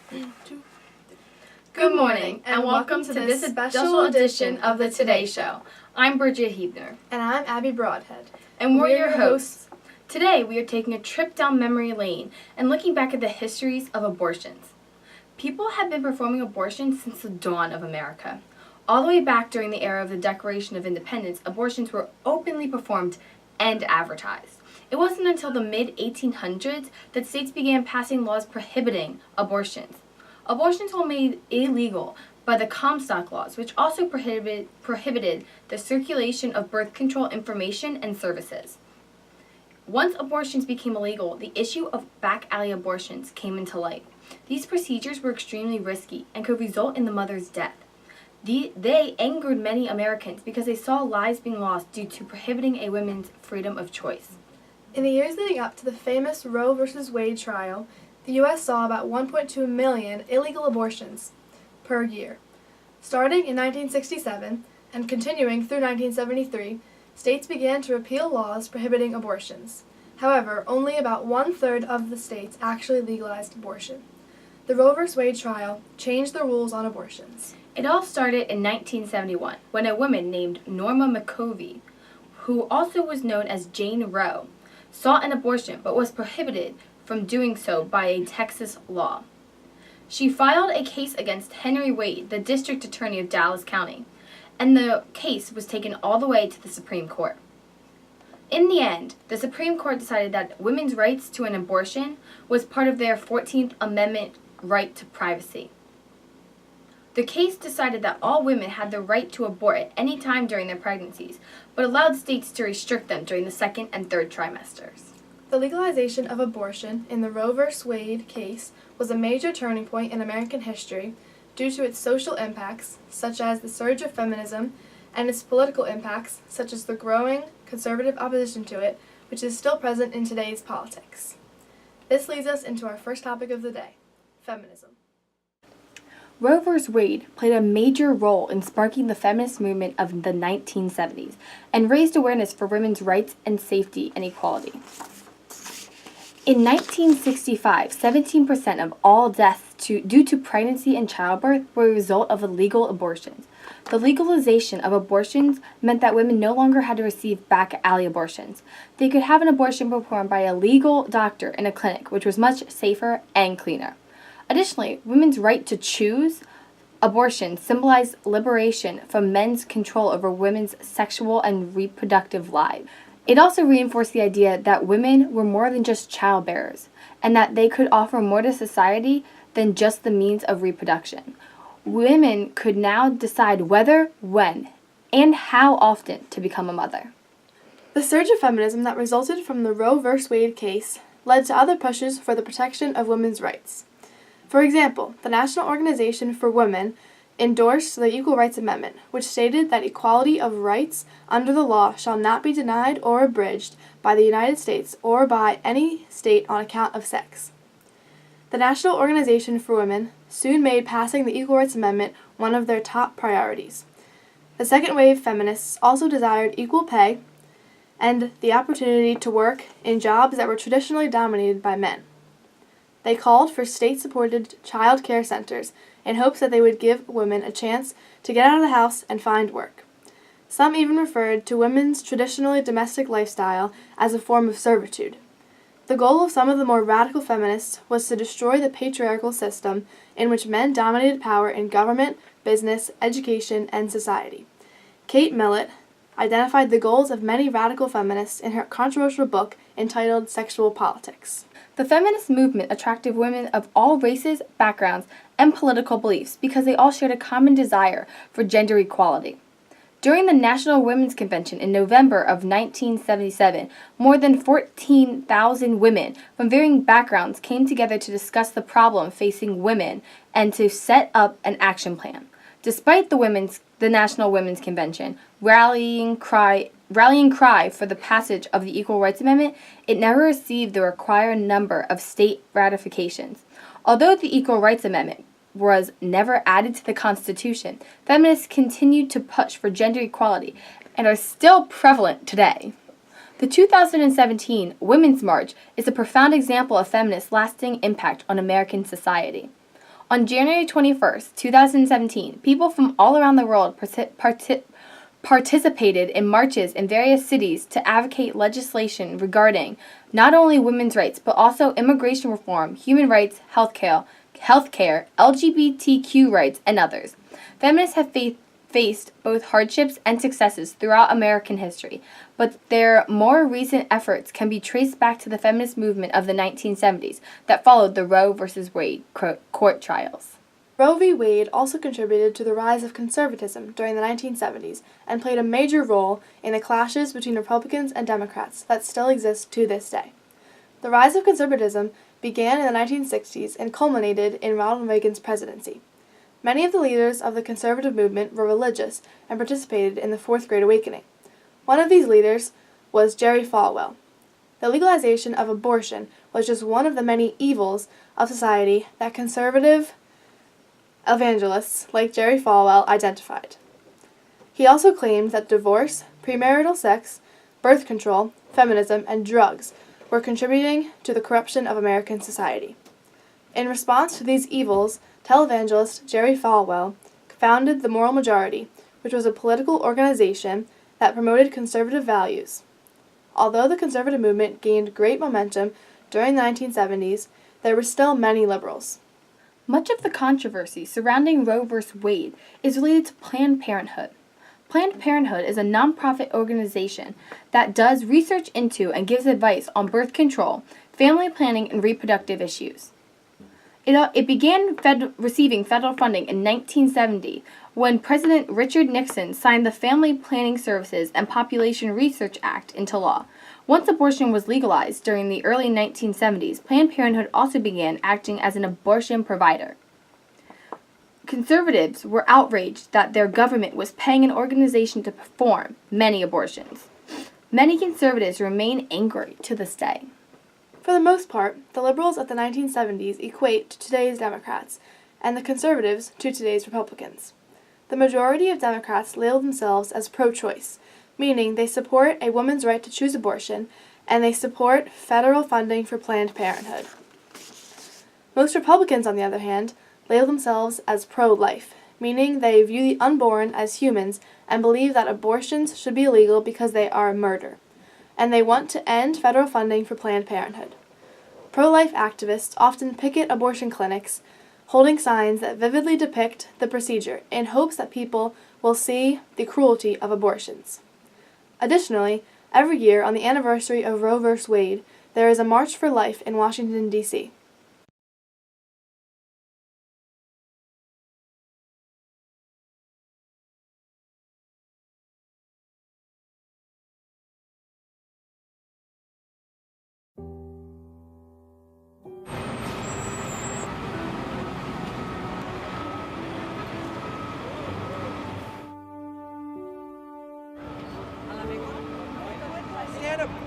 Good morning, and welcome to this special edition of the Today Show. I'm Bridget Hebner. And I'm Abby Broadhead. And we're your hosts. Today we are taking a trip down memory lane and looking back at the histories of abortions. People have been performing abortions since the dawn of America. All the way back during the era of the Declaration of Independence, abortions were openly performed and advertised. It wasn't until the mid-1800s that states began passing laws prohibiting abortions. Abortions were made illegal by the Comstock Laws, which also prohibited the circulation of birth control information and services. Once abortions became illegal, the issue of back alley abortions came into light. These procedures were extremely risky and could result in the mother's death. They angered many Americans because they saw lives being lost due to prohibiting a woman's freedom of choice. In the years leading up to the famous Roe v. Wade trial, the U.S. saw about 1.2 million illegal abortions per year. Starting in 1967 and continuing through 1973, states began to repeal laws prohibiting abortions. However, only about one-third of the states actually legalized abortion. The Roe v. Wade trial changed the rules on abortions. It all started in 1971 when a woman named Norma McCovey, who also was known as Jane Roe, sought an abortion but was prohibited from doing so by a Texas law. She filed a case against Henry Wade, the district attorney of Dallas County, and the case was taken all the way to the Supreme Court. In the end, the Supreme Court decided that women's rights to an abortion was part of their 14th Amendment right to privacy. The case decided that all women had the right to abort at any time during their pregnancies, but allowed states to restrict them during the second and third trimesters. The legalization of abortion in the Roe v. Wade case was a major turning point in American history due to its social impacts, such as the surge of feminism, and its political impacts, such as the growing conservative opposition to it, which is still present in today's politics. This leads us into our first topic of the day, feminism. Roe v. Wade played a major role in sparking the feminist movement of the 1970s and raised awareness for women's rights and safety and equality. In 1965, 17% of all deaths due to pregnancy and childbirth were a result of illegal abortions. The legalization of abortions meant that women no longer had to receive back alley abortions. They could have an abortion performed by a legal doctor in a clinic, which was much safer and cleaner. Additionally, women's right to choose abortion symbolized liberation from men's control over women's sexual and reproductive lives. It also reinforced the idea that women were more than just childbearers, and that they could offer more to society than just the means of reproduction. Women could now decide whether, when, and how often to become a mother. The surge of feminism that resulted from the Roe v. Wade case led to other pushes for the protection of women's rights. For example, the National Organization for Women endorsed the Equal Rights Amendment, which stated that equality of rights under the law shall not be denied or abridged by the United States or by any state on account of sex. The National Organization for Women soon made passing the Equal Rights Amendment one of their top priorities. The second wave feminists also desired equal pay and the opportunity to work in jobs that were traditionally dominated by men. They called for state-supported child care centers in hopes that they would give women a chance to get out of the house and find work. Some even referred to women's traditionally domestic lifestyle as a form of servitude. The goal of some of the more radical feminists was to destroy the patriarchal system in which men dominated power in government, business, education, and society. Kate Millett identified the goals of many radical feminists in her controversial book entitled Sexual Politics. The feminist movement attracted women of all races, backgrounds, and political beliefs because they all shared a common desire for gender equality. During the National Women's Convention in November of 1977, more than 14,000 women from varying backgrounds came together to discuss the problem facing women and to set up an action plan. Despite the National Women's Convention rallying cry for the passage of the Equal Rights Amendment, it never received the required number of state ratifications. Although the Equal Rights Amendment was never added to the Constitution, feminists continued to push for gender equality and are still prevalent today. The 2017 Women's March is a profound example of feminists' lasting impact on American society. On January 21st, 2017, people from all around the world participated in marches in various cities to advocate legislation regarding not only women's rights, but also immigration reform, human rights, healthcare, LGBTQ rights, and others. Feminists have faced both hardships and successes throughout American history, but their more recent efforts can be traced back to the feminist movement of the 1970s that followed the Roe v. Wade court trials. Roe v. Wade also contributed to the rise of conservatism during the 1970s and played a major role in the clashes between Republicans and Democrats that still exist to this day. The rise of conservatism began in the 1960s and culminated in Ronald Reagan's presidency. Many of the leaders of the conservative movement were religious and participated in the Fourth Great Awakening. One of these leaders was Jerry Falwell. The legalization of abortion was just one of the many evils of society that conservative evangelists like Jerry Falwell identified. He also claimed that divorce, premarital sex, birth control, feminism, and drugs were contributing to the corruption of American society. In response to these evils, televangelist Jerry Falwell founded the Moral Majority, which was a political organization that promoted conservative values. Although the conservative movement gained great momentum during the 1970s, there were still many liberals. Much of the controversy surrounding Roe v. Wade is related to Planned Parenthood. Planned Parenthood is a nonprofit organization that does research into and gives advice on birth control, family planning, and reproductive issues. It began receiving federal funding in 1970 when President Richard Nixon signed the Family Planning Services and Population Research Act into law. Once abortion was legalized during the early 1970s, Planned Parenthood also began acting as an abortion provider. Conservatives were outraged that their government was paying an organization to perform many abortions. Many conservatives remain angry to this day. For the most part, the liberals of the 1970s equate to today's Democrats, and the conservatives to today's Republicans. The majority of Democrats label themselves as pro-choice, meaning they support a woman's right to choose abortion, and they support federal funding for Planned Parenthood. Most Republicans, on the other hand, label themselves as pro-life, meaning they view the unborn as humans and believe that abortions should be illegal because they are murder, and they want to end federal funding for Planned Parenthood. Pro-life activists often picket abortion clinics, holding signs that vividly depict the procedure in hopes that people will see the cruelty of abortions. Additionally, every year on the anniversary of Roe v. Wade, there is a March for Life in Washington, D.C.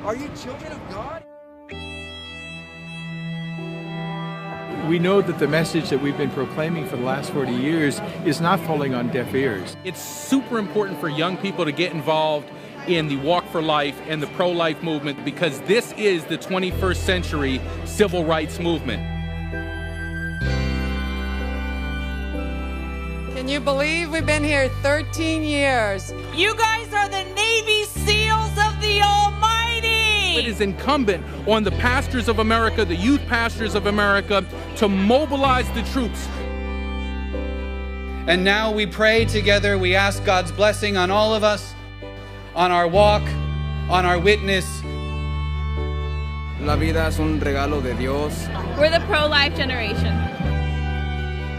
Are you children of God? We know that the message that we've been proclaiming for the last 40 years is not falling on deaf ears. It's super important for young people to get involved in the Walk for Life and the pro-life movement because this is the 21st century civil rights movement. Can you believe we've been here 13 years? You guys are the Navy SEALs of the Almighty! It is incumbent on the pastors of America, the youth pastors of America, to mobilize the troops. And now we pray together, we ask God's blessing on all of us, on our walk, on our witness. La vida es un regalo de Dios. We're the pro-life generation.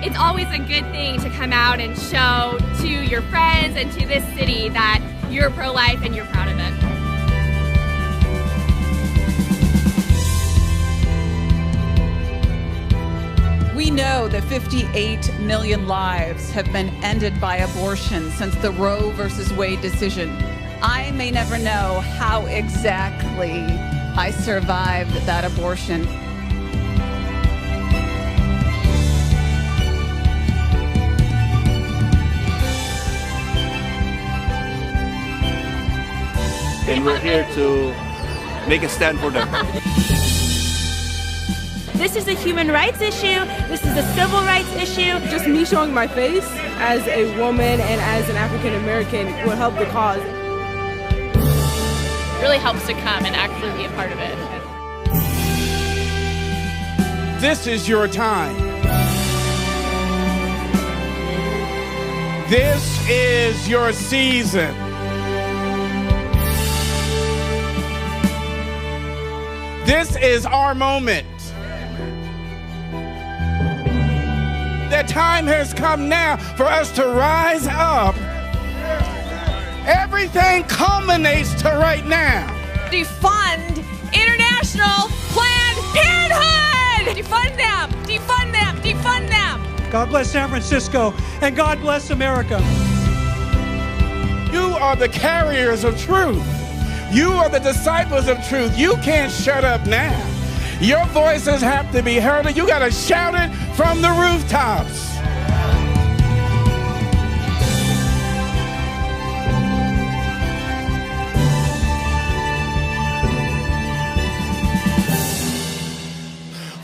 It's always a good thing to come out and show to your friends and to this city that you're pro-life and you're proud of it. We know that 58 million lives have been ended by abortion since the Roe v. Wade decision. I may never know how exactly I survived that abortion. And we're here to make a stand for them. This is a human rights issue. This is a civil rights issue. Just me showing my face as a woman and as an African American will help the cause. It really helps to come and actually be a part of it. This is your time. This is your season. This is our moment. The time has come now for us to rise up. Everything culminates to right now. Defund International Planned Parenthood! Defund them! Defund them! Defund them! God bless San Francisco, and God bless America. You are the carriers of truth. You are the disciples of truth. You can't shut up now. Your voices have to be heard, and you got to shout it from the rooftops.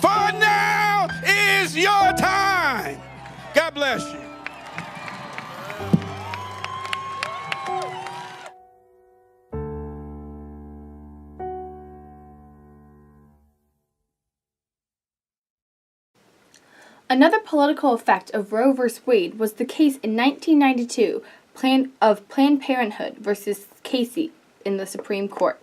For now is your time. God bless you. Another political effect of Roe v. Wade was the case in 1992 of Planned Parenthood versus Casey in the Supreme Court.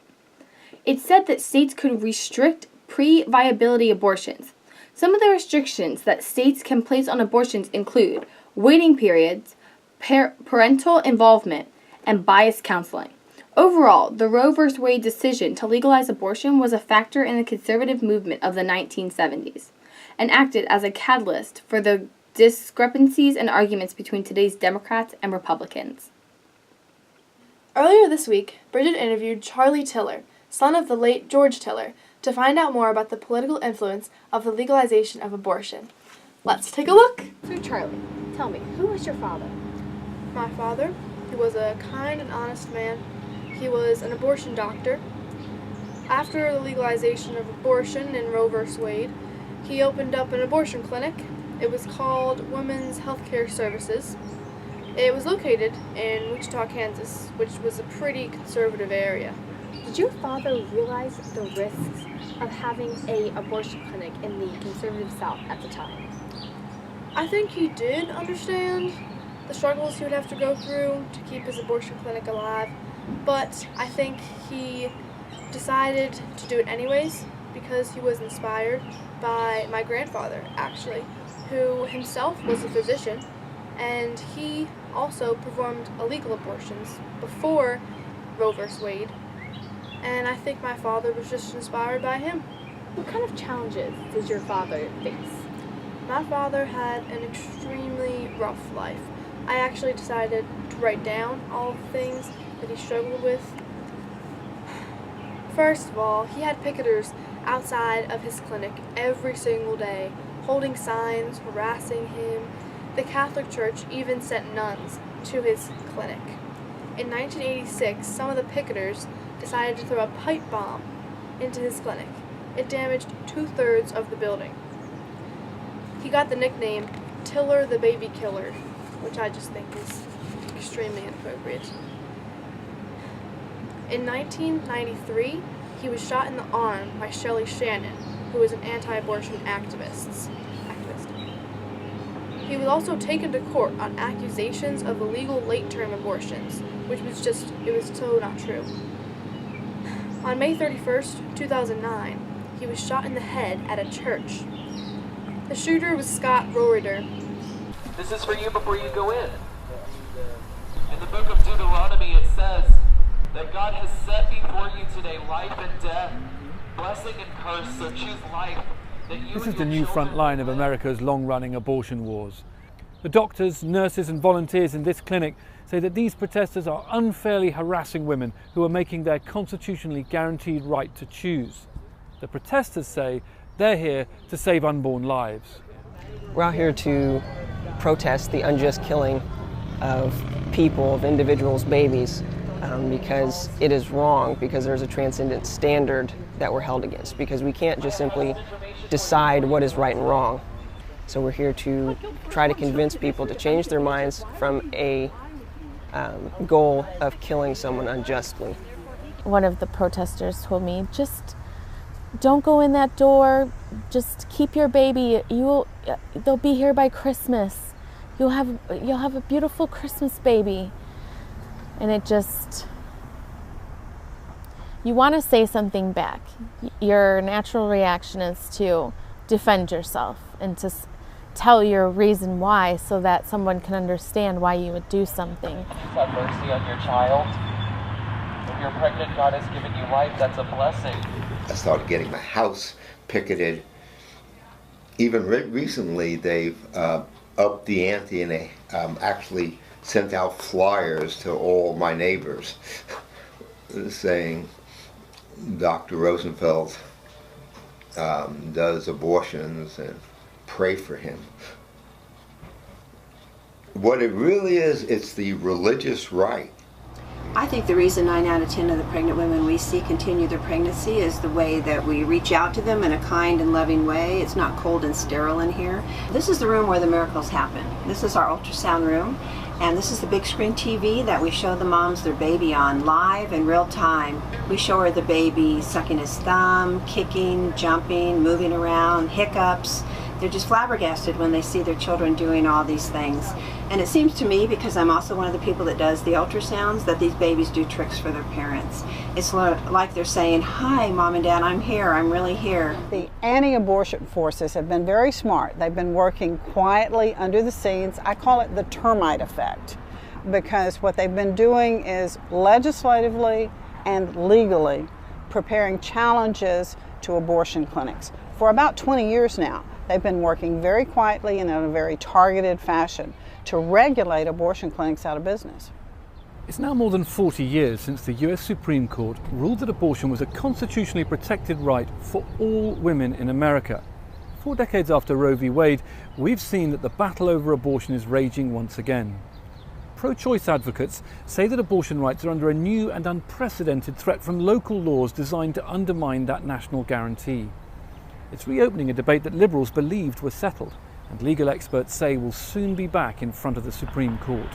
It said that states could restrict pre-viability abortions. Some of the restrictions that states can place on abortions include waiting periods, parental involvement, and bias counseling. Overall, the Roe v. Wade decision to legalize abortion was a factor in the conservative movement of the 1970s. And acted as a catalyst for the discrepancies and arguments between today's Democrats and Republicans. Earlier this week, Bridget interviewed Charlie Tiller, son of the late George Tiller, to find out more about the political influence of the legalization of abortion. Let's take a look. So Charlie, tell me, who was your father? My father, he was a kind and honest man. He was an abortion doctor. After the legalization of abortion in Roe v. Wade, he opened up an abortion clinic. It was called Women's Healthcare Services. It was located in Wichita, Kansas, which was a pretty conservative area. Did your father realize the risks of having an abortion clinic in the conservative South at the time? I think he did understand the struggles he would have to go through to keep his abortion clinic alive, but I think he decided to do it anyways because he was inspired by my grandfather, actually, who himself was a physician, and he also performed illegal abortions before Roe v. Wade, and I think my father was just inspired by him. What kind of challenges did your father face? My father had an extremely rough life. I actually decided to write down all the things that he struggled with. First of all, he had picketers outside of his clinic every single day, holding signs, harassing him. The Catholic Church even sent nuns to his clinic. In 1986, some of the picketers decided to throw a pipe bomb into his clinic. It damaged 2/3 of the building. He got the nickname Tiller the Baby Killer, which I just think is extremely inappropriate. In 1993, he was shot in the arm by Shelley Shannon, who was an anti-abortion activist. He was also taken to court on accusations of illegal late-term abortions, which was it was so not true. On May 31st, 2009, he was shot in the head at a church. The shooter was Scott Roeder. This is for you before you go in. In the book of Deuteronomy, it says that God has set before you today life and death, blessing and curse, so choose life. This is the new front line of America's long-running abortion wars. The doctors, nurses and volunteers in this clinic say that these protesters are unfairly harassing women who are making their constitutionally guaranteed right to choose. The protesters say they're here to save unborn lives. We're out here to protest the unjust killing of people, of individuals, babies, because it is wrong, because there's a transcendent standard that we're held against, because we can't just simply decide what is right and wrong. So we're here to try to convince people to change their minds from a goal of killing someone unjustly. One of the protesters told me, just don't go in that door, just keep your baby, they'll be here by Christmas. You'll have a beautiful Christmas baby. And it just, you want to say something back. Your natural reaction is to defend yourself and to tell your reason why, so that someone can understand why you would do something. Have mercy on your child. If you're pregnant, God has given you life. That's a blessing. I started getting my house picketed. Even recently, they've upped the ante, and they actually sent out flyers to all my neighbors saying Dr. Rosenfeld does abortions and pray for him. What it really is, it's the religious right. I think the reason 9 out of 10 of the pregnant women we see continue their pregnancy is the way that we reach out to them in a kind and loving way. It's not cold and sterile in here. This is the room where the miracles happen. This is our ultrasound room, and this is the big screen TV that we show the moms their baby on live in real time. We show her the baby sucking his thumb, kicking, jumping, moving around, hiccups. They're just flabbergasted when they see their children doing all these things. And it seems to me, because I'm also one of the people that does the ultrasounds, that these babies do tricks for their parents. It's like they're saying, hi, Mom and Dad, I'm here, I'm really here. The anti-abortion forces have been very smart. They've been working quietly under the scenes. I call it the termite effect, because what they've been doing is legislatively and legally preparing challenges to abortion clinics. For about 20 years now, they've been working very quietly and in a very targeted fashion to regulate abortion clinics out of business. It's now more than 40 years since the US Supreme Court ruled that abortion was a constitutionally protected right for all women in America. 4 decades after Roe v. Wade, we've seen that the battle over abortion is raging once again. Pro-choice advocates say that abortion rights are under a new and unprecedented threat from local laws designed to undermine that national guarantee. It's reopening a debate that Liberals believed was settled, and legal experts say will soon be back in front of the Supreme Court.